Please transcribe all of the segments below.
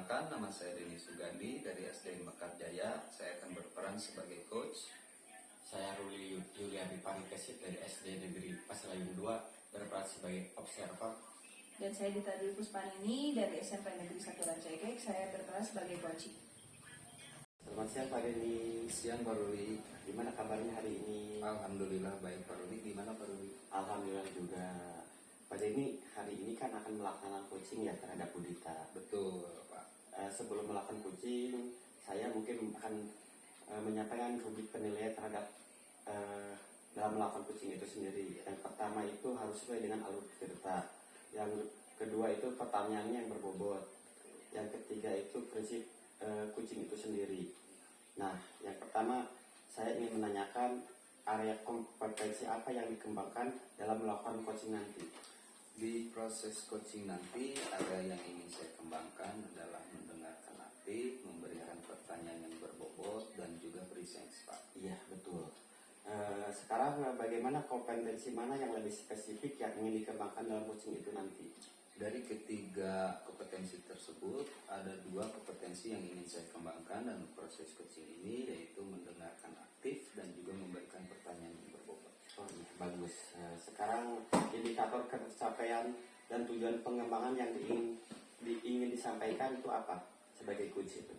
Perkenalkan, nama saya Denny Sugandi dari SDN Mekar Jaya. Saya akan berperan sebagai coach. Saya Ruli Yuliadi Parikesit dari SD Negeri Paslayung 2 berperan sebagai observer. Dan saya Dita Dwi Puspanini dari SMP Negeri 1 Rancaikek. Saya berperan sebagai coach. Selamat siang Pak Denny. Siang Pak Ruli. Gimana kabarnya hari ini? Alhamdulillah baik Pak Ruli. Gimana Pak Ruli? Alhamdulillah juga. Pak Denny, hari ini kan akan melaksanakan coaching ya terhadap Budita. Betul Pak. Sebelum melakukan coaching, saya mungkin akan menyampaikan rubrik penilaian terhadap dalam melakukan coaching itu sendiri. Yang pertama itu harus sesuai dengan alur cerita. Yang kedua itu pertanyaannya yang berbobot. Yang ketiga itu prinsip coaching itu sendiri. Nah, yang pertama saya ingin menanyakan area kompetensi apa yang dikembangkan dalam melakukan coaching nanti. Di proses coaching nanti ada yang ingin saya kembangkan adalah mendengarkan aktif, memberikan pertanyaan yang berbobot dan juga berisi yang cepat. Iya, betul. Sekarang bagaimana kompetensi mana yang lebih spesifik yang ingin dikembangkan dalam coaching itu nanti? Dari ketiga kompetensi tersebut, ada dua kompetensi yang ingin saya kembangkan dalam proses coaching ini, yaitu mendengarkan aktif dan juga memberikan pertanyaan yang berbobot. Oh iya, bagus. Sekarang indikator pencapaian dan tujuan pengembangan yang ingin disampaikan itu apa sebagai coach itu?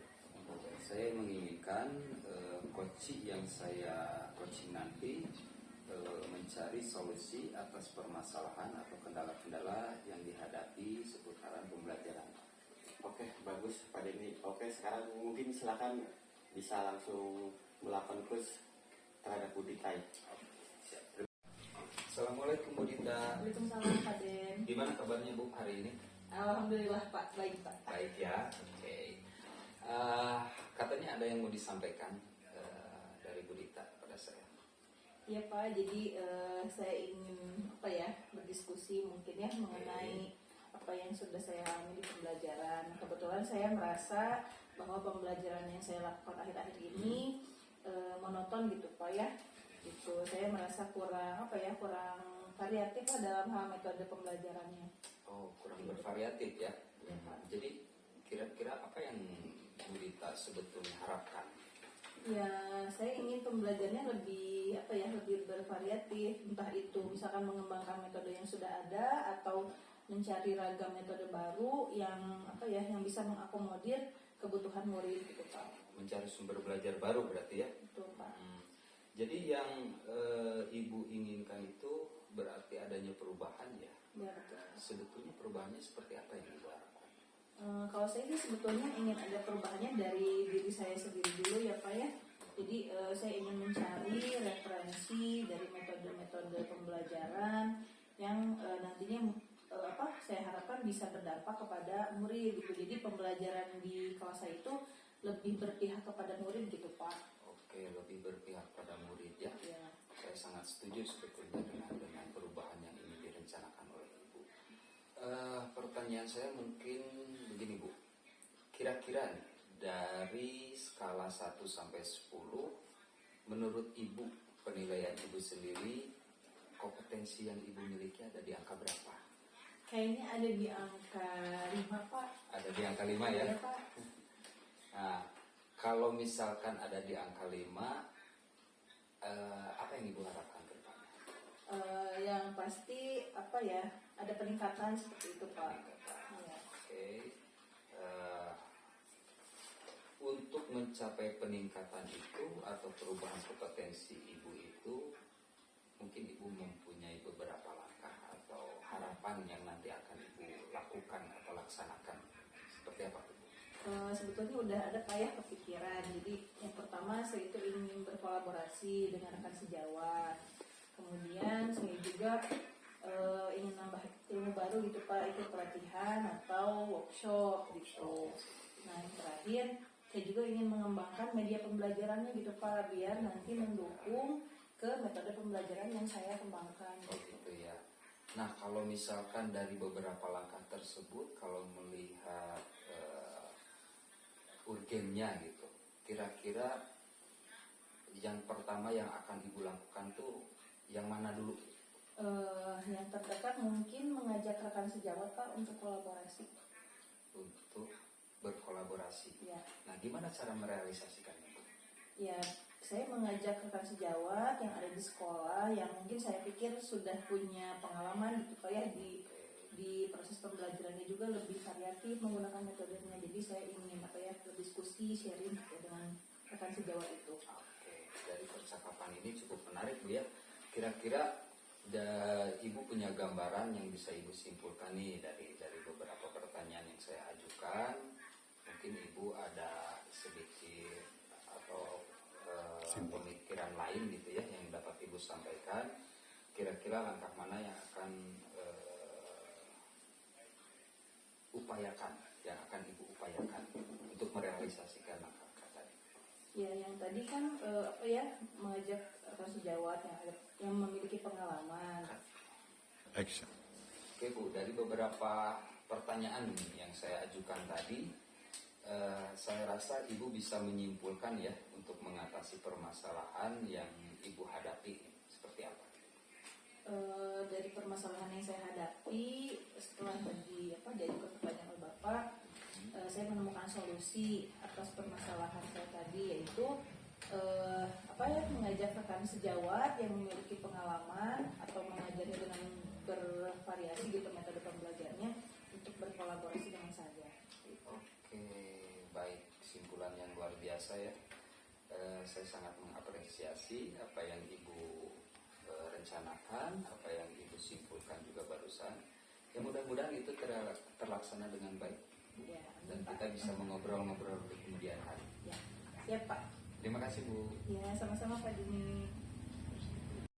Saya menginginkan coach yang saya coaching nanti mencari solusi atas permasalahan atau kendala-kendala yang dihadapi seputaran pembelajaran. Oke, bagus Pak Denny. Oke, sekarang mungkin silakan bisa langsung melakukan coach terhadap Budita. Assalamualaikum Bu Dita. Waalaikumsalam Pak Den. Gimana kabarnya Bu hari ini? Alhamdulillah Pak, baik Pak. Baik ya, oke. Katanya ada yang mau disampaikan dari Bu Dita pada saya. Iya Pak, jadi saya ingin berdiskusi mungkin ya mengenai apa yang sudah saya alami di pembelajaran. Kebetulan saya merasa bahwa pembelajaran yang saya lakukan akhir-akhir ini monoton gitu Pak ya. Gitu. Saya merasa kurang variatif lah dalam hal metode pembelajarannya. Oh, kurang bervariatif ya. Ya, Pak. Jadi kira-kira apa yang Bu Dita sebetulnya harapkan? Ya, saya ingin pembelajarannya lebih bervariatif, entah itu misalkan mengembangkan metode yang sudah ada atau mencari ragam metode baru yang bisa mengakomodir kebutuhan murid gitu Pak. Mencari sumber belajar baru berarti ya? Betul Pak. Jadi yang Ibu inginkan itu berarti adanya perubahan ya? Ya, betul. Sebetulnya perubahannya seperti apa yang Ibu harapkan? Kalau saya sih sebetulnya ingin ada perubahannya dari diri saya sendiri dulu ya Pak ya. Jadi saya ingin mencari referensi dari metode-metode pembelajaran yang nantinya saya harapkan bisa berdampak kepada murid gitu. Jadi pembelajaran di kelas saya itu lebih berpihak kepada murid gitu Pak. Oke, lebih berpihak pada murid ya. Ya. Saya sangat setuju sebetulnya dengan perubahan yang ingin direncanakan oleh Ibu. Pertanyaan saya mungkin begini Bu. Kira-kira nih, dari skala 1 sampai 10, menurut Ibu, penilaian Ibu sendiri, kompetensi yang Ibu miliki ada di angka berapa? Kayaknya ada di angka 5 Pak. Ada di angka 5 ya? Iya Pak. Nah, kalau misalkan ada di angka 5, apa yang Ibu harapkan ke depannya? Yang pasti ada peningkatan seperti itu Pak. Peningkatan. Ya. Oke. Untuk mencapai peningkatan itu atau perubahan kompetensi Ibu itu, mungkin Ibu mempunyai beberapa langkah atau harapan yang nanti akan Ibu lakukan atau laksanakan. Seperti apa Bu? Sebetulnya udah ada Pak ya kepikiran. Jadi yang pertama saya itu ingin berkolaborasi dengan rekan sejawat. Kemudian saya juga ingin nambah ilmu baru gitu Pak, itu pelatihan atau workshop gitu. Nah yang terakhir saya juga ingin mengembangkan media pembelajarannya gitu Pak, biar nanti mendukung ke metode pembelajaran yang saya kembangkan. Oh gitu ya. Nah kalau misalkan dari beberapa langkah tersebut, kalau melihat urgennya gitu, kira-kira yang pertama yang akan Ibu lakukan tuh yang mana dulu? Yang terdekat mungkin mengajak rekan sejawat Pak untuk kolaborasi. Untuk berkolaborasi. Ya. Nah, gimana cara merealisasikannya, Bu? Ya, saya mengajak rekan sejawat yang ada di sekolah yang mungkin saya pikir sudah punya pengalaman gitu Pak ya di proses pembelajarannya juga lebih variatif menggunakan metodenya. Jadi saya ingin berdiskusi, sharing gitu, dengan rekan sejawat itu. Oke, dari percakapan ini cukup menarik, Bu ya. Kira-kira Ibu punya gambaran yang bisa Ibu simpulkan nih dari beberapa pertanyaan yang saya ajukan. Mungkin Ibu ada sedikit atau pemikiran lain gitu ya yang dapat Ibu sampaikan. Kira-kira langkah mana yang akan akan Ibu upayakan untuk merealisasikan langkah tadi? Ya, yang tadi kan mengajak rekan sejawat yang memiliki pengalaman. Action. Oke Bu, dari beberapa pertanyaan yang saya ajukan tadi, saya rasa Ibu bisa menyimpulkan ya untuk mengatasi permasalahan yang Ibu hadapi seperti apa? Dari permasalahan yang saya hadapi setelah diajukan pertanyaan oleh Bapak, saya menemukan solusi atas permasalahan saya tadi, yaitu mengajak rekan sejawat yang memiliki pengalaman atau mengajarnya dengan bervariasi gitu metode pembelajarannya untuk berkolaborasi dengan saya. Oke, baik, kesimpulan yang luar biasa ya. Saya sangat mengapresiasi apa yang Ibu rencanakan, apa yang Ibu simpulkan juga barusan. Ya mudah-mudahan itu terlaksana dengan baik Ya, dan Pak. kita bisa mengobrol-ngobrol di kemudian hari. Ya, siap Pak. Terima kasih Bu. Ya, sama-sama Pak Dini.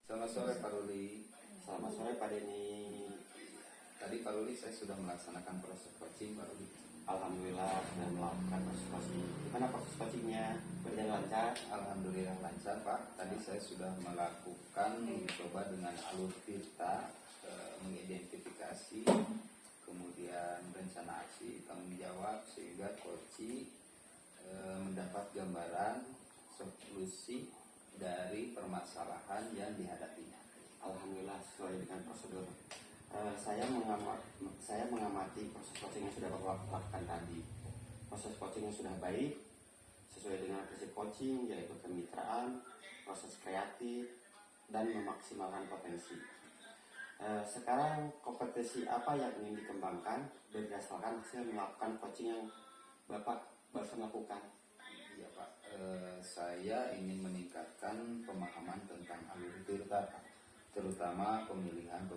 Selamat sore Pak Ruli. Selamat sore Pak Denny. Tadi Pak Ruli saya sudah melaksanakan proses coaching Pak Ruli. Alhamdulillah sudah melakukan proses coaching. Gimana proses coachingnya? Berjalan lancar? Alhamdulillah lancar Pak. Tadi saya sudah melakukan mencoba dengan alur Tirta, mengidentifikasi, kemudian rencana aksi, tanggung jawab, sehingga coaching mendapat gambaran solusi dari permasalahan yang dihadapinya. Alhamdulillah sesuai dengan prosedur. Saya mengamati proses coaching yang sudah Bapak lakukan tadi. Proses coaching yang sudah baik, sesuai dengan prinsip coaching, yaitu kemitraan, proses kreatif, dan memaksimalkan potensi. Sekarang kompetensi apa yang ingin dikembangkan berdasarkan hasil melakukan coaching yang Bapak baru lakukan? Iya Pak, saya ingin meningkatkan pemahaman tentang alur Tirta Pak, terutama pemilihan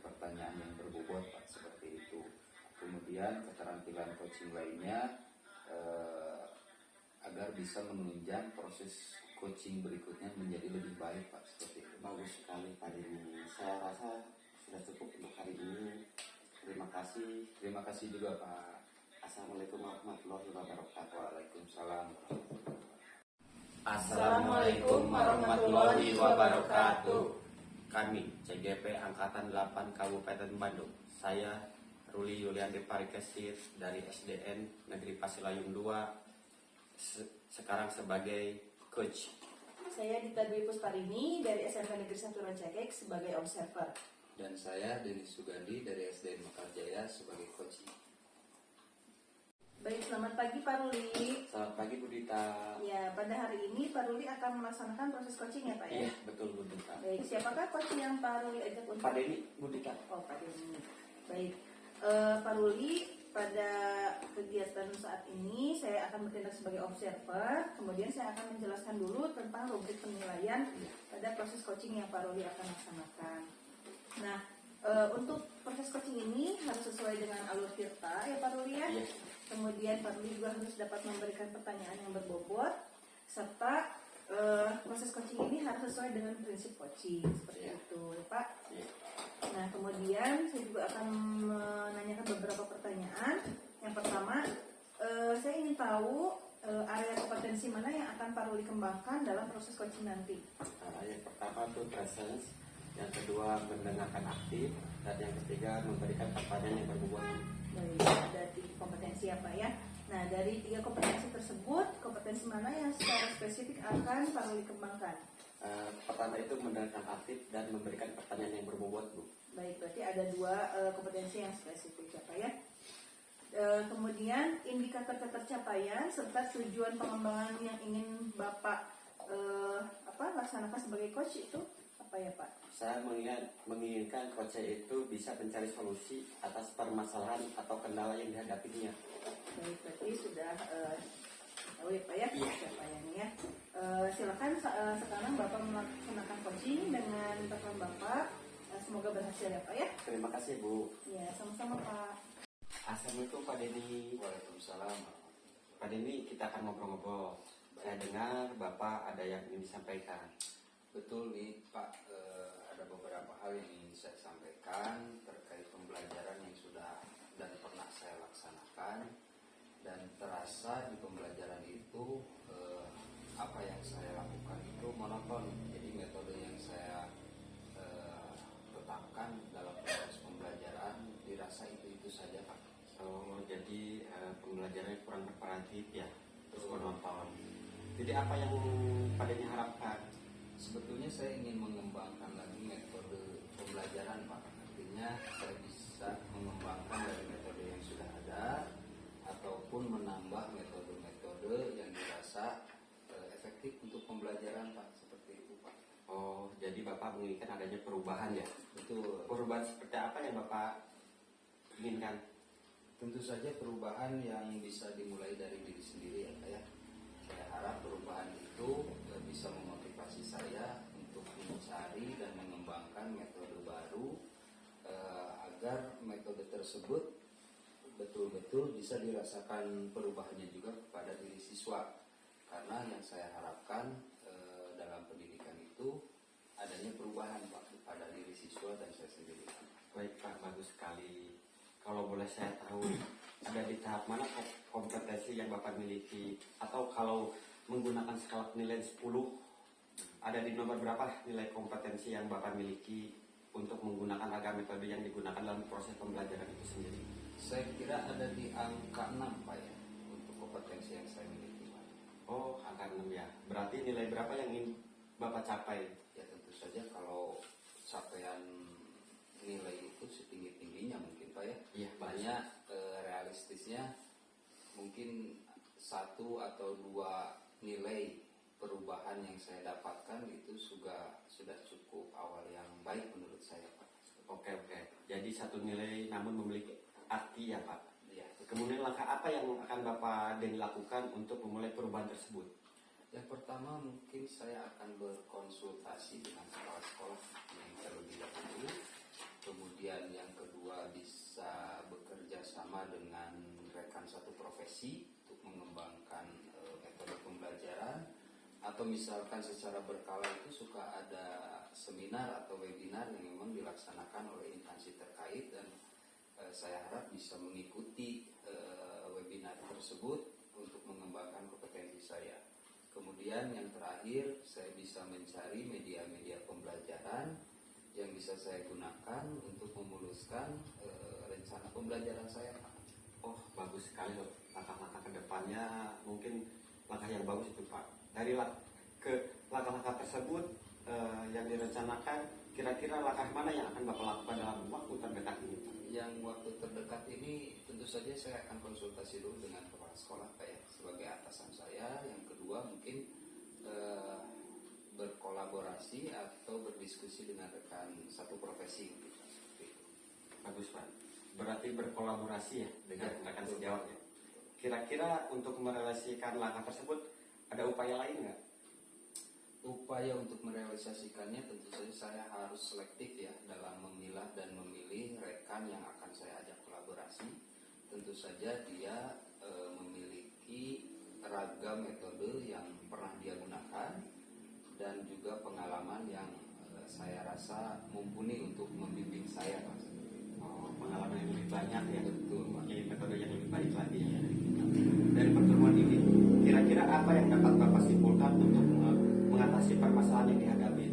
pertanyaan yang berbobot Pak, seperti itu. Kemudian keterampilan coaching lainnya agar bisa menunjang proses coaching berikutnya menjadi lebih baik Pak, seperti itu. Bagus sekali Pak Denny. Saya rasa sudah cukup untuk hari ini. Terima kasih. Terima kasih juga Pak. Assalamualaikum warahmatullahi wabarakatuh. Waalaikumsalam. Assalamualaikum warahmatullahi wabarakatuh. Kami CGP Angkatan 8 Kabupaten Bandung. Saya Ruli Yuliandi Parikesit dari SDN Negeri Pasilayung 2. Sekarang sebagai coach. Saya Dita Dwi Pusparini dari SMP Negeri 1 Rancaikek sebagai observer. Dan saya Denis Sugandi dari SDN Mekarjaya sebagai coach. Baik, selamat pagi Pak Ruli. Selamat pagi Bu Dita. Ya, pada hari ini Pak Ruli akan melaksanakan proses coaching ya Pak ya? Iya, betul Bu Dita. Baik, siapakah coach yang Pak Ruli ajak untuk? Pak Denny, Bu Dita. Oh, Pak Denny. Baik, Pak Ruli, pada kegiatan saat ini saya akan bertindak sebagai observer. Kemudian saya akan menjelaskan dulu tentang rubrik penilaian pada proses coaching yang Pak Ruli akan laksanakan. Nah, untuk proses coaching ini harus sesuai dengan alur Tirta ya Pak Ruli ya. Iya. Kemudian Pak Ruli juga harus dapat memberikan pertanyaan yang berbobot, serta proses coaching ini harus sesuai dengan prinsip coaching seperti itu ya Pak. Iya. Nah, kemudian saya juga akan menanyakan beberapa pertanyaan. Yang pertama, saya ingin tahu area kompetensi mana yang akan Pak Ruli kembangkan dalam proses coaching nanti. Yang pertama itu presence, yang kedua mendengarkan aktif, dan yang ketiga memberikan pertanyaan yang berbobot. Baik, ada 3 kompetensi apa ya? Nah, dari 3 kompetensi tersebut, kompetensi mana yang secara spesifik akan Pak Ruli kembangkan? Pertama itu mendengarkan aktif dan memberikan pertanyaan yang berbobot Bu. Baik, berarti ada 2 kompetensi yang spesifik ya Pak ya? Kemudian indikator ketercapaian serta tujuan pengembangan yang ingin Bapak laksanakan sebagai coach itu apa ya Pak? Saya menginginkan coach itu bisa mencari solusi atas permasalahan atau kendala yang dihadapinya. Baik, berarti sudah tahu ya Pak ya pencapaiannya ya. Silakan sekarang Bapak melaksanakan coaching dengan teman Bapak. Semoga berhasil ya Pak ya. Terima kasih Bu. Ya, sama-sama Pak. Assalamualaikum Pak Denny. Waalaikumsalam. Pak Denny, kita akan ngobrol-ngobrol. Saya dengar Bapak ada yang ingin disampaikan. Betul nih Pak, ada beberapa hal yang ingin saya sampaikan terkait pembelajaran yang sudah dan pernah saya laksanakan, dan terasa di pembelajaran itu apa yang saya lakukan itu monoton. Jadi metode yang saya tetapkan dalam proses pembelajaran dirasa itu saja Pak. Oh, jadi pembelajarannya kurang berperantif ya, terus menonton. Jadi apa yang Pak Denny harapkan? Sebetulnya saya ingin mengembangkan lagi metode pembelajaran Pak. Artinya saya bisa mengembangkan dari metode yang sudah ada ataupun menambah metode-metode yang dirasa efektif untuk pembelajaran Pak. Seperti itu Pak. Oh, jadi Bapak menginginkan adanya perubahan ya? Betul. Perubahan seperti apa yang Bapak inginkan? Tentu saja perubahan yang bisa dimulai dari diri sendiri ya Pak ya. Saya harap perubahan itu bisa memotivasi saya untuk mencari dan mengembangkan metode baru agar metode tersebut betul-betul bisa dirasakan perubahannya juga kepada diri siswa. Karena yang saya harapkan dalam pendidikan itu adanya perubahan Pak kepada diri siswa dan saya sendiri. Baik Pak, bagus sekali. Kalau boleh saya tahu, ada di tahap mana kompetensi yang Bapak miliki? Atau kalau menggunakan skala penilaian 10, ada di nomor berapa nilai kompetensi yang Bapak miliki untuk menggunakan ragam metode yang digunakan dalam proses pembelajaran itu sendiri? Saya kira ada di angka 6 Pak ya, untuk kompetensi yang saya miliki Pak. Oh, angka 6 ya. Berarti nilai berapa yang ingin Bapak capai? Ya tentu saja kalau capaian nilai itu setinggi-tingginya mungkin Pak ya. Iya, Banyak realistisnya mungkin 1 atau 2 nilai perubahan yang saya dapatkan itu sudah cukup awal yang baik menurut saya Pak. Oke. Jadi satu nilai namun memiliki arti ya Pak. Ya. Kemudian langkah apa yang akan Bapak Denny lakukan untuk memulai perubahan tersebut? Yang pertama mungkin saya akan berkonsultasi dengan kepala sekolah yang terlebih dahulu. Kemudian yang kedua bisa bekerja sama dengan rekan satu profesi untuk mengembangkan metode pembelajaran, atau misalkan secara berkala itu suka ada seminar atau webinar yang memang dilaksanakan oleh instansi terkait, dan saya harap bisa mengikuti webinar tersebut untuk mengembangkan kompetensi saya. Kemudian yang terakhir saya bisa mencari media-media pembelajaran yang bisa saya gunakan untuk memuluskan rencana pembelajaran saya Pak. Oh, bagus sekali loh. Langkah-langkah ke depannya mungkin langkah yang bagus itu Pak. Dari langkah-langkah tersebut yang direncanakan, kira-kira langkah mana yang akan Bapak lakukan dalam waktu terdekat ini Pak? Yang waktu terdekat ini tentu saja saya akan konsultasi dulu dengan kepala sekolah Pak ya, sebagai atasan saya. Yang kedua mungkin berkolaborasi atau berdiskusi dengan rekan satu profesi gitu. Bagus Pak. Berarti berkolaborasi ya dengan Ya, rekan betul. sejawat ya. Kira-kira untuk merealisasikan langkah tersebut ada upaya lain nggak? Upaya untuk merealisasikannya tentu saja saya harus selektif ya dalam memilah dan memilih rekan yang akan saya ajak kolaborasi. Tentu saja dia memiliki ragam metode yang pernah dia gunakan dan juga pengalaman yang saya rasa mumpuni untuk membimbing saya Pak. Oh, pengalaman yang lebih banyak ya. Betul Pak. Jadi metode yang lebih baik lagi ya. Dari pertemuan ini, kira-kira apa yang dapat Bapak simpulkan untuk mengatasi permasalahan yang dihadapi?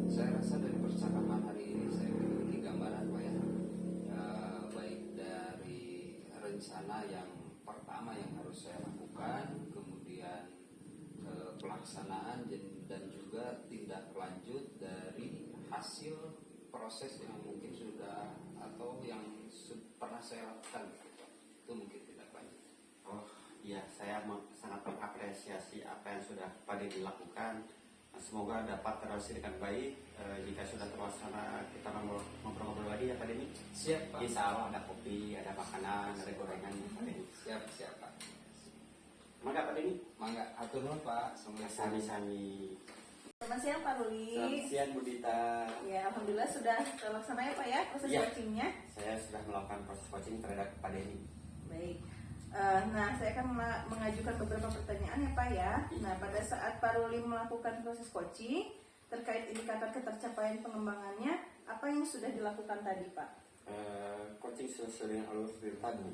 Saya rasa dari percakapan hari ini saya memiliki gambaran Pak ya, baik dari rencana yang pertama yang harus saya lakukan, kemudian pelaksanaan dan juga tindak lanjut dari hasil proses yang mungkin sudah atau yang pernah saya lakukan gitu. itu mungkin tidak banyak. Oh iya, saya sangat mengapresiasi apa yang sudah Pak Denny lakukan. Semoga dapat terrealisasi dengan baik. Jika sudah terlaksana, kita ngobrol-ngobrol lagi ya Pak Denny. Siap Pak. Insya Allah ada kopi, ada makanan, ada gorengan Pak Denny. Siap Pak. Mangga Pak Denny. Mangga atur nuhun Pak. Assalamualaikum. Sami-sami. Selamat siang Pak Ruli. Selamat siang Bu Dita. Ya, alhamdulillah sudah terlaksana ya Pak ya proses Iya. coachingnya. Saya sudah melakukan proses coaching terhadap Pak Denny. Baik. Nah, saya akan mengajukan beberapa pertanyaan ya Pak ya. Nah, pada saat Pak Ruli melakukan proses coaching terkait indikator ketercapaian pengembangannya, apa yang sudah dilakukan tadi Pak? Coaching sesuai dengan alur cerita Bu.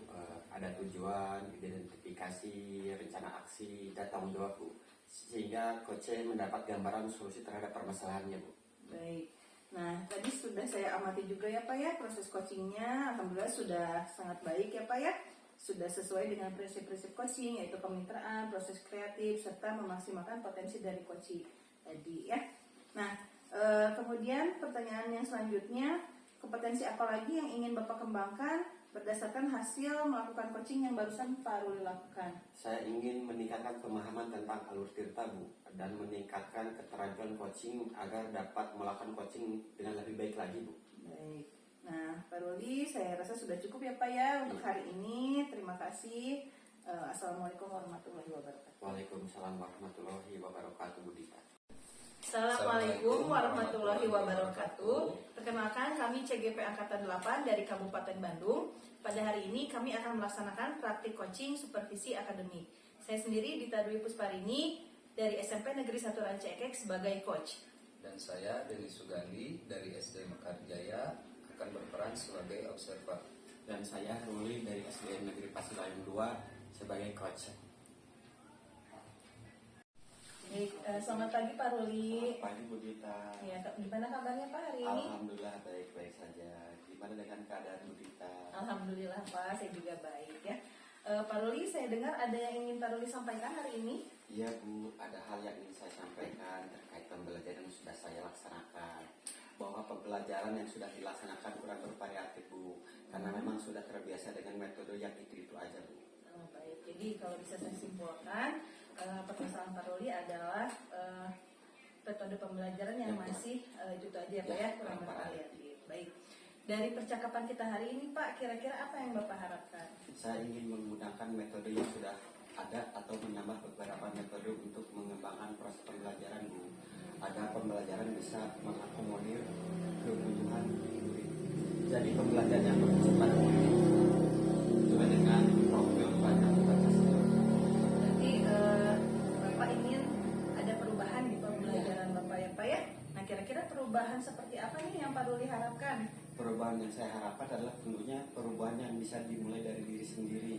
Ada tujuan, identifikasi, rencana aksi, dan tanggung jawab Bu. Sehingga coach mendapat gambaran solusi terhadap permasalahannya Bu. Baik. Nah, tadi sudah saya amati juga ya Pak ya proses coachingnya. Alhamdulillah sudah sangat baik ya Pak ya. Sudah sesuai dengan prinsip-prinsip coaching yaitu kemitraan, proses kreatif, serta memaksimalkan potensi dari coaching tadi ya. Nah, kemudian pertanyaan yang selanjutnya, kompetensi apa lagi yang ingin Bapak kembangkan berdasarkan hasil melakukan coaching yang barusan Pak Ruli lakukan? Saya ingin meningkatkan pemahaman tentang alur tirta Bu, dan meningkatkan keterampilan coaching agar dapat melakukan coaching dengan lebih baik lagi Bu. Baik. Nah, Pak Ruli, saya rasa sudah cukup ya Pak ya untuk hari ini. Terima kasih. Assalamualaikum warahmatullahi wabarakatuh. Waalaikumsalam warahmatullahi wabarakatuh Bu Dita. Assalamualaikum warahmatullahi wabarakatuh. Perkenalkan, kami CGP Angkatan 8 dari Kabupaten Bandung. Pada hari ini kami akan melaksanakan praktik coaching supervisi akademik. Saya sendiri Dita Dwi Pusparini dari SMP Negeri 1 Ranca Ekek sebagai coach. Dan saya Denny Sugandi dari SD Mekar Jaya akan berperan sebagai observer. Dan saya Ruli dari SDN Negeri Pasilayung 2 sebagai coach. Baik, selamat pagi Pak Ruli. Pagi Bu Dita. Ya, gimana kabarnya Pak hari ini? Alhamdulillah baik-baik saja. Gimana dengan keadaan Bu Dita? Alhamdulillah Pak, saya juga baik ya. Pak Ruli, saya dengar ada yang ingin Pak Ruli sampaikan hari ini. Iya Bu, ada hal yang ingin saya sampaikan terkait pembelajaran yang sudah saya laksanakan. Bahwa pembelajaran yang sudah dilaksanakan kurang bervariatif Bu, karena memang sudah terbiasa dengan metode yang itu aja Bu. Baik, jadi kalau bisa saya simpulkan, permasalahan Pak Ruli adalah metode pembelajaran yang masih itu aja ya Pak ya, kurang bervariatif. Baik, dari percakapan kita hari ini Pak, kira-kira apa yang Bapak harapkan? Saya ingin menggunakan metode yang sudah ada atau menambah beberapa metode untuk mengembangkan proses pembelajaran Bu, agar pembelajaran bisa mengakomodir kebutuhan murid. Jadi pembelajaran yang berkesan sesuai dengan profil pelajaran Pancasila. Berarti Bapak ingin ada perubahan di pembelajaran Bapak ya Pak ya? Nah, kira-kira perubahan seperti apa nih yang Pak Ruli harapkan? Perubahan yang saya harapkan adalah tentunya perubahan yang bisa dimulai dari diri sendiri.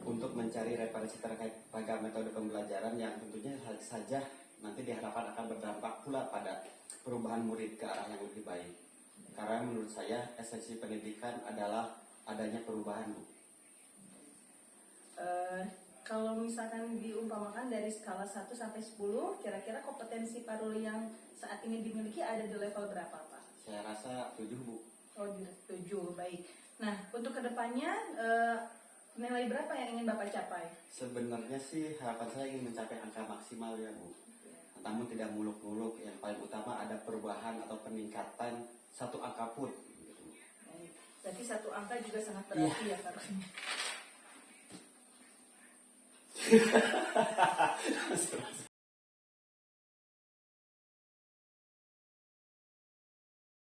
Untuk mencari referensi terkait ragam metode pembelajaran yang tentunya hal saja nanti diharapkan akan berdampak pula pada perubahan murid ke arah yang lebih baik. Karena menurut saya esensi pendidikan adalah adanya perubahan Bu. Kalau misalkan diumpamakan dari skala 1 sampai 10, kira-kira kompetensi Pak Ruli yang saat ini dimiliki ada di level berapa Pak? Saya rasa 7 Bu. Oh, di 7, baik. Nah, untuk kedepannya nilai berapa yang ingin Bapak capai? Sebenarnya sih harapan saya ingin mencapai angka maksimal ya Bu. Namun tidak muluk-muluk, yang paling utama ada perubahan atau peningkatan satu angka pun. Baik. Berarti 1 angka juga sangat berarti ya Pak Ruli.